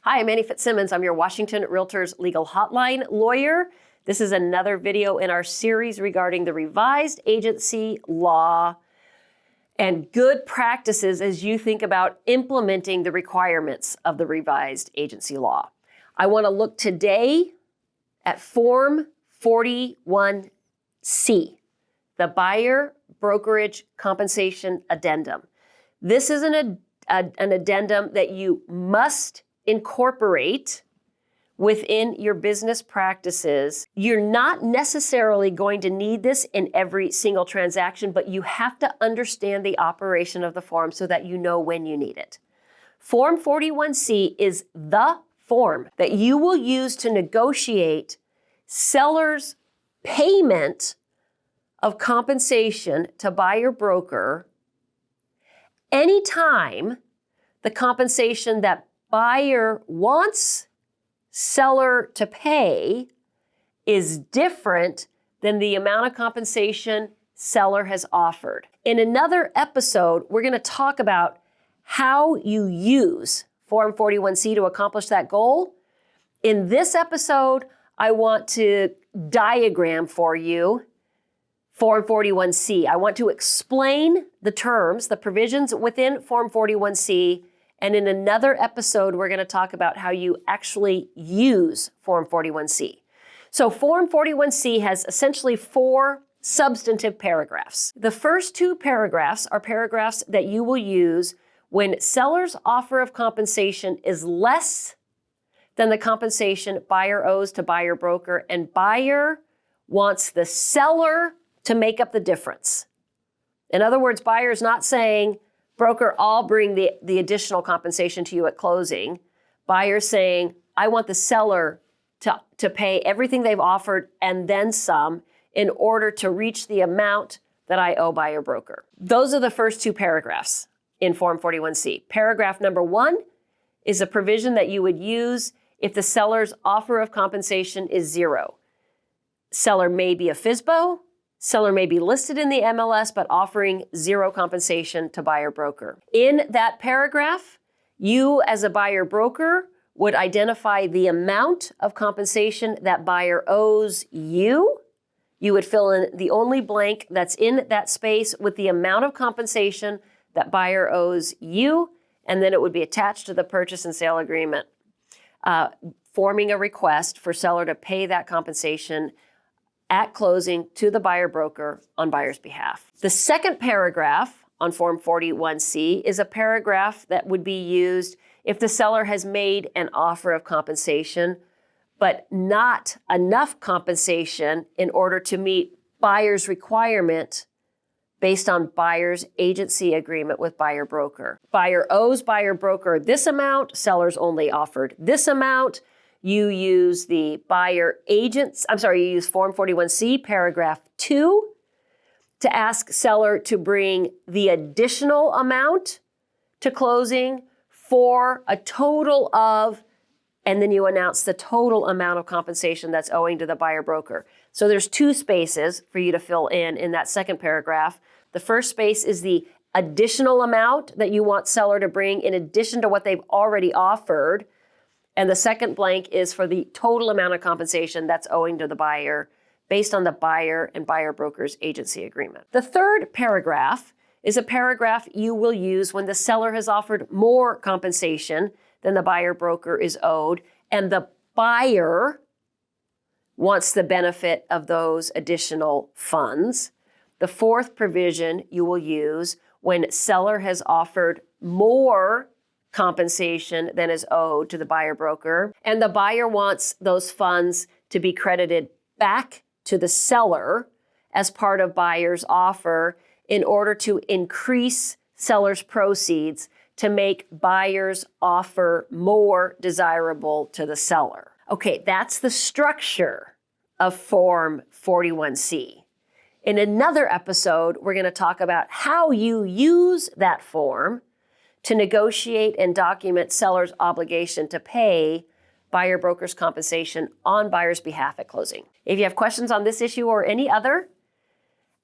Hi, I'm Annie Fitzsimmons. I'm your Washington REALTORS Legal Hotline Lawyer. This is another video in our series regarding the revised agency law and good practices as you think about implementing the requirements of the revised agency law. I want to look today at Form 41C, the Buyer Brokerage Compensation Addendum. This is an addendum that you must incorporate within your business practices. You're not necessarily going to need this in every single transaction, but you have to understand the operation of the form so that you know when you need it. Form 41C is the form that you will use to negotiate sellers' payment of compensation to buyer broker anytime the compensation that buyer wants seller to pay is different than the amount of compensation seller has offered. In another episode, we're going to talk about how you use Form 41C to accomplish that goal. In this episode, I want to diagram for you Form 41C. I want to explain the terms, the provisions within Form 41C, and in another episode, we're going to talk about how you actually use Form 41C. So Form 41C has essentially 4 substantive paragraphs. The first 2 paragraphs are paragraphs that you will use when seller's offer of compensation is less than the compensation buyer owes to buyer broker, and buyer wants the seller to make up the difference. In other words, buyer is not saying, broker, I'll bring the additional compensation to you at closing. Buyer's saying, I want the seller to pay everything they've offered and then some in order to reach the amount that I owe buyer broker. Those are the first 2 paragraphs in Form 41C. Paragraph number 1 is a provision that you would use if the seller's offer of compensation is 0. Seller may be a FSBO, seller may be listed in the MLS, but offering 0 compensation to buyer broker. In that paragraph, you as a buyer broker would identify the amount of compensation that buyer owes you. You would fill in the only blank that's in that space with the amount of compensation that buyer owes you, and then it would be attached to the purchase and sale agreement, forming a request for seller to pay that compensation at closing to the buyer broker on buyer's behalf. The second paragraph on Form 41C is a paragraph that would be used if the seller has made an offer of compensation, but not enough compensation in order to meet buyer's requirement based on buyer's agency agreement with buyer broker. Buyer owes buyer broker this amount, seller's only offered this amount. You use you use Form 41C, paragraph 2, to ask seller to bring the additional amount to closing for a total of, and then you announce the total amount of compensation that's owing to the buyer broker. So there's 2 spaces for you to fill in that second paragraph. The first space is the additional amount that you want seller to bring in addition to what they've already offered. And the second blank is for the total amount of compensation that's owing to the buyer based on the buyer and buyer broker's agency agreement. The third paragraph is a paragraph you will use when the seller has offered more compensation than the buyer broker is owed, and the buyer wants the benefit of those additional funds. The fourth provision you will use when seller has offered more compensation than is owed to the buyer broker, and the buyer wants those funds to be credited back to the seller as part of buyer's offer in order to increase seller's proceeds to make buyer's offer more desirable to the seller. Okay, that's the structure of Form 41C. In another episode, we're going to talk about how you use that form to negotiate and document seller's obligation to pay buyer broker's compensation on buyer's behalf at closing. If you have questions on this issue or any other,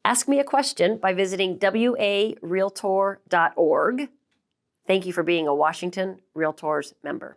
ask me a question by visiting WARealtor.org. Thank you for being a Washington REALTORS member.